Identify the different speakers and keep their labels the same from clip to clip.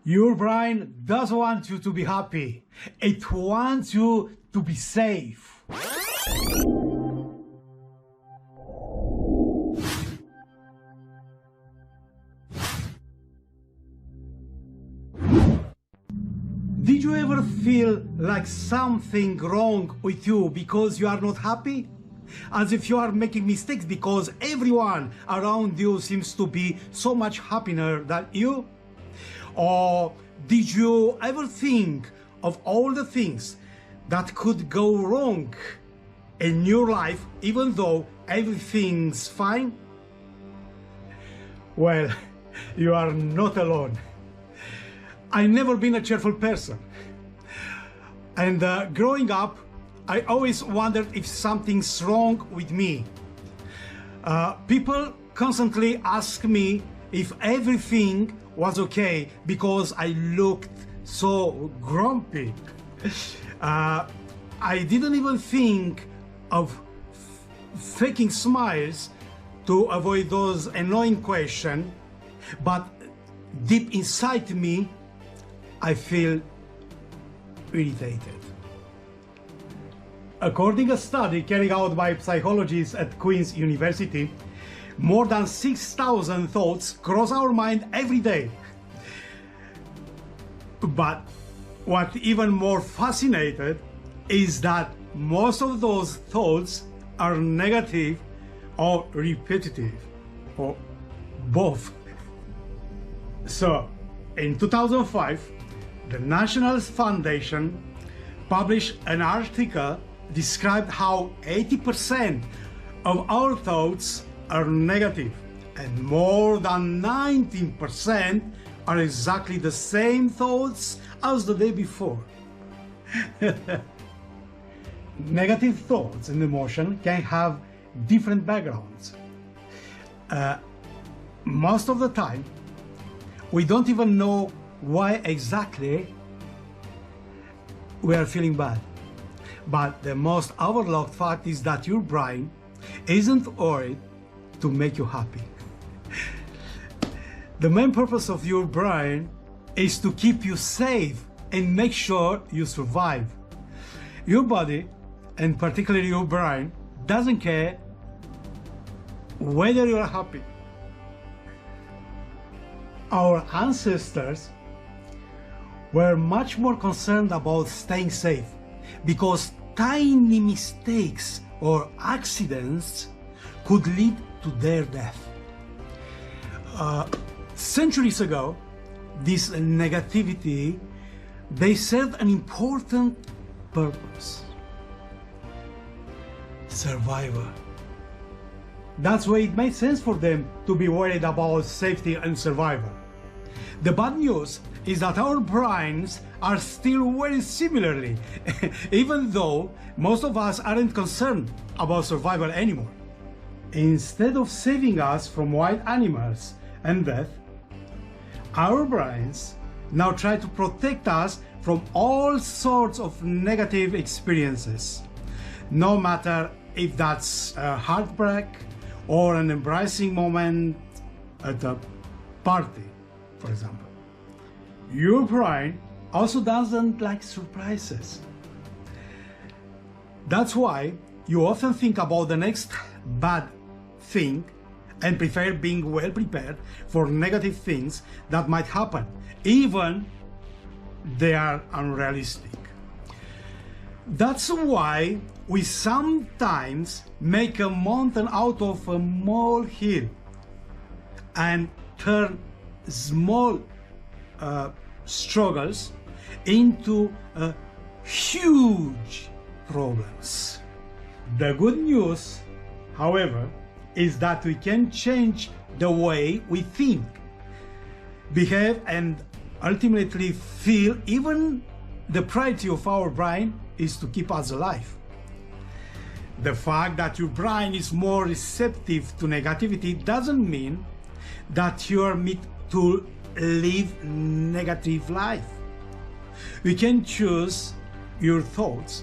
Speaker 1: Your brain does want you to be happy. It wants you to be safe. Did you ever feel like something wrong with you because you are not happy? As if you are making mistakes because everyone around you seems to be so much happier than you? Or did you ever think of all the things that could go wrong in your life even though everything's fine? Well, you are not alone. I've never been a cheerful person. And growing up, I always wondered if something's wrong with me. People constantly ask me if everything was okay because I looked so grumpy. I didn't even think of faking smiles to avoid those annoying questions, but deep inside me, I feel irritated. According to a study carried out by psychologists at Queen's University, more than 6,000 thoughts cross our mind every day. But what even more fascinating is that most of those thoughts are negative or repetitive, or both. So, in 2005, the National Foundation published an article described how 80% of our thoughts are negative and more than 19% are exactly the same thoughts as the day before. Negative thoughts and emotion can have different backgrounds. Most of the time, we don't even know why exactly we are feeling bad. But the most overlooked fact is that your brain isn't worried to make you happy. The main purpose of your brain is to keep you safe and make sure you survive. Your body, and particularly your brain, doesn't care whether you are happy. Our ancestors were much more concerned about staying safe because tiny mistakes or accidents could lead to their death. Centuries ago, this negativity, they served an important purpose: survival. That's why it made sense for them to be worried about safety and survival. The bad news is that our brains are still very similarly, even though most of us aren't concerned about survival anymore. Instead of saving us from wild animals and death, our brains now try to protect us from all sorts of negative experiences, no matter if that's a heartbreak or an embarrassing moment at a party, for example. Your brain also doesn't like surprises. That's why you often think about the next bad thing and prefer being well prepared for negative things that might happen, even they are unrealistic. That's why we sometimes make a mountain out of a molehill and turn small struggles into huge problems. The good news, however, is that we can change the way we think, behave, and ultimately feel. Even the priority of our brain is to keep us alive. The fact that your brain is more receptive to negativity doesn't mean that you are meant to live negative life. You can choose your thoughts,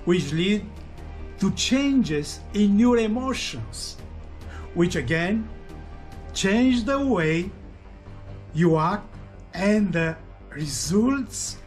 Speaker 1: which lead to changes in your emotions, which again change the way you act and results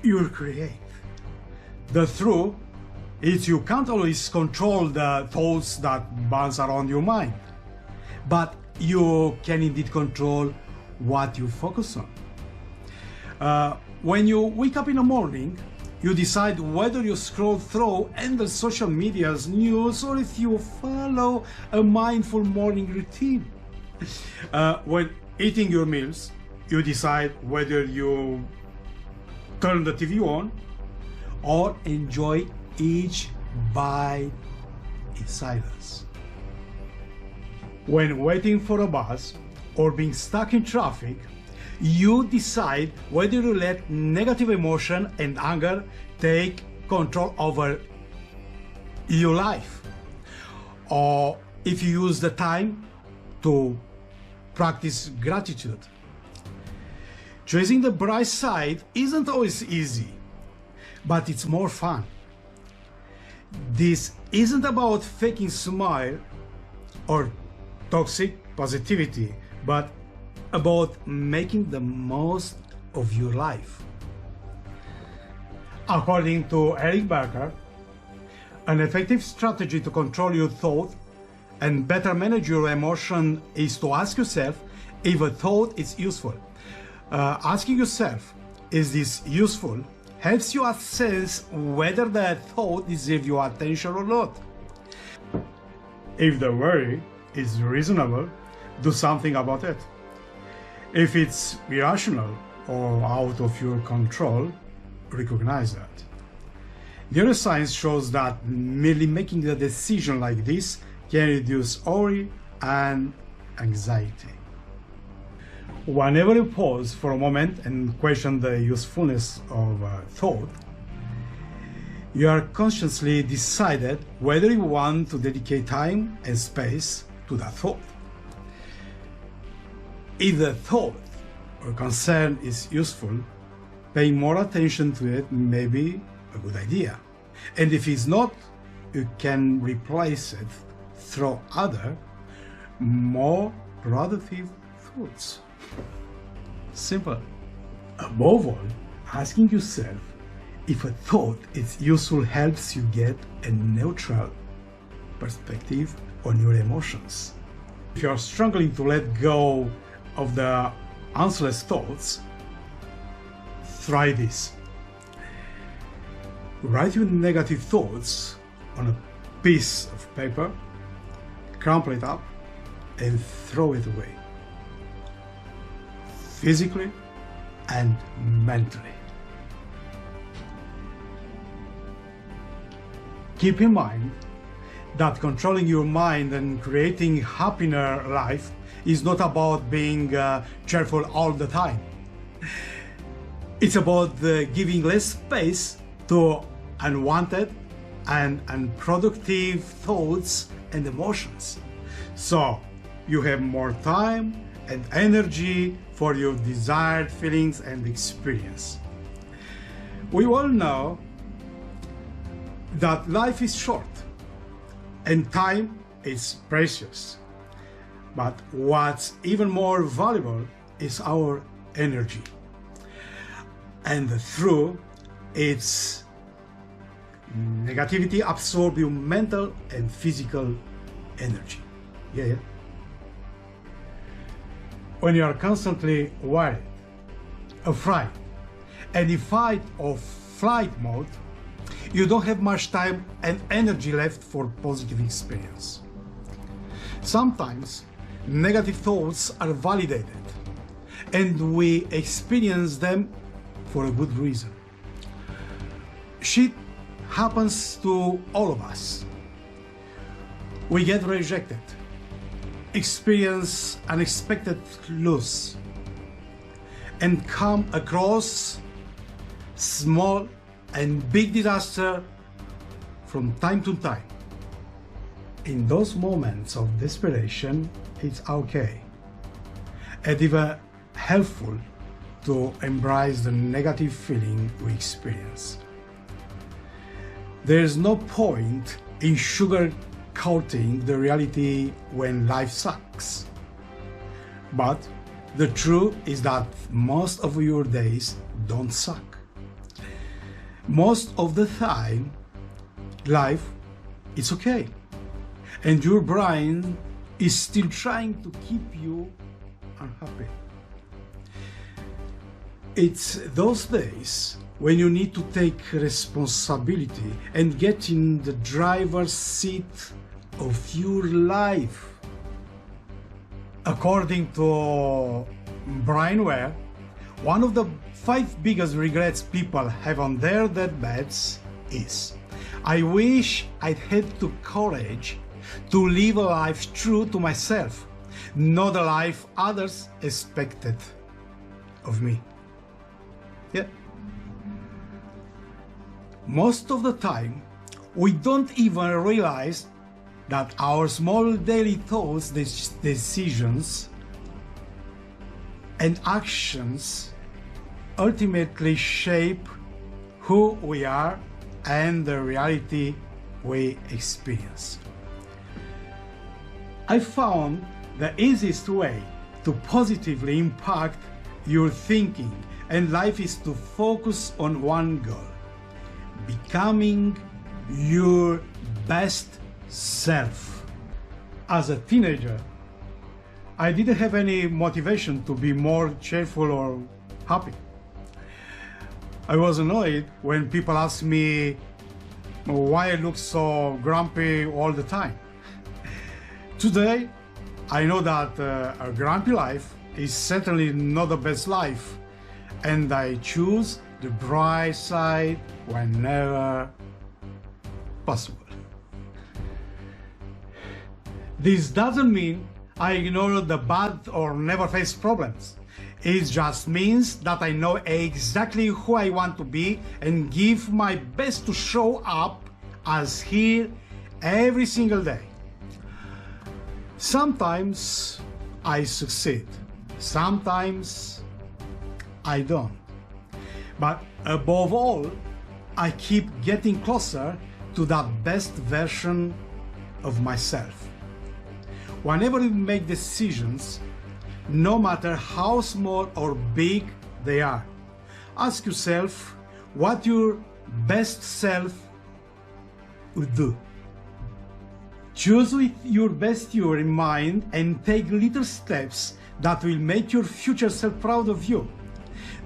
Speaker 1: you create. The truth is you can't always control the thoughts that bounce around your mind, but you can indeed control what you focus on. When you wake up in the morning, you decide whether you scroll through endless social media's news or if you follow a mindful morning routine. When eating your meals, you decide whether you turn the TV on or enjoy each bite in silence. When waiting for a bus or being stuck in traffic, you decide whether you let negative emotion and anger take control over your life, or if you use the time to practice gratitude. Choosing the bright side isn't always easy, but it's more fun. This isn't about faking smile or toxic positivity, but about making the most of your life. According to Eric Barker, an effective strategy to control your thought and better manage your emotion is to ask yourself if a thought is useful. Asking yourself, is this useful, helps you assess whether the thought deserves your attention or not. If the worry is reasonable, do something about it. If it's irrational or out of your control, recognize that. Neuroscience shows that merely making a decision like this can reduce worry and anxiety. Whenever you pause for a moment and question the usefulness of a thought, you are consciously decided whether you want to dedicate time and space to that thought. If the thought or concern is useful, paying more attention to it may be a good idea. And if it's not, you can replace it through other, more productive thoughts. Simple. Above all, asking yourself if a thought is useful helps you get a neutral perspective on your emotions. If you are struggling to let go of the answerless thoughts, try this. Write your negative thoughts on a piece of paper, crumple it up, and throw it away, physically and mentally. Keep in mind that controlling your mind and creating a happier life is not about being cheerful all the time. It's about giving less space to unwanted and unproductive thoughts and emotions, so you have more time and energy for your desired feelings and experience. We all know that life is short and time is precious. But what's even more valuable is our energy. And the truth is, negativity absorbs your mental and physical energy. Yeah. When you are constantly worried, afraid, and in fight or flight mode, you don't have much time and energy left for positive experience. Sometimes negative thoughts are validated, and we experience them for a good reason. Shit happens to all of us. We get rejected, experience unexpected loss, and come across small and big disaster from time to time. In those moments of desperation, it's okay and even helpful to embrace the negative feeling we experience. There is no point in sugarcoating the reality when life sucks, but The truth is that most of your days don't suck. Most of the time, life is okay. And your brain is still trying to keep you unhappy. It's those days when you need to take responsibility and get in the driver's seat of your life. According to Brainware, one of the 5 biggest regrets people have on their deathbeds is, I wish I'd had the courage to live a life true to myself, not a life others expected of me. Yeah. Most of the time, we don't even realize that our small daily thoughts, decisions, and actions ultimately shape who we are and the reality we experience. I found the easiest way to positively impact your thinking and life is to focus on one goal: becoming your best self. As a teenager, I didn't have any motivation to be more cheerful or happy. I was annoyed when people asked me why I look so grumpy all the time. Today, I know that a grumpy life is certainly not the best life, and I choose the bright side whenever possible. This doesn't mean I ignore the bad or never face problems. It just means that I know exactly who I want to be and give my best to show up as here every single day. Sometimes I succeed, sometimes I don't. But above all, I keep getting closer to that best version of myself. Whenever you make decisions, no matter how small or big they are, ask yourself what your best self would do. Choose with your best you in mind and take little steps that will make your future self proud of you.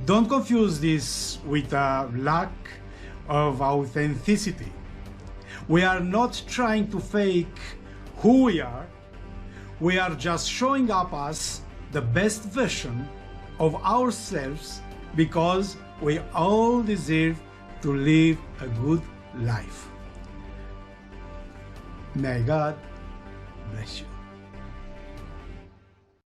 Speaker 1: Don't confuse this with a lack of authenticity. We are not trying to fake who we are. We are just showing up as the best version of ourselves because we all deserve to live a good life. May God bless you.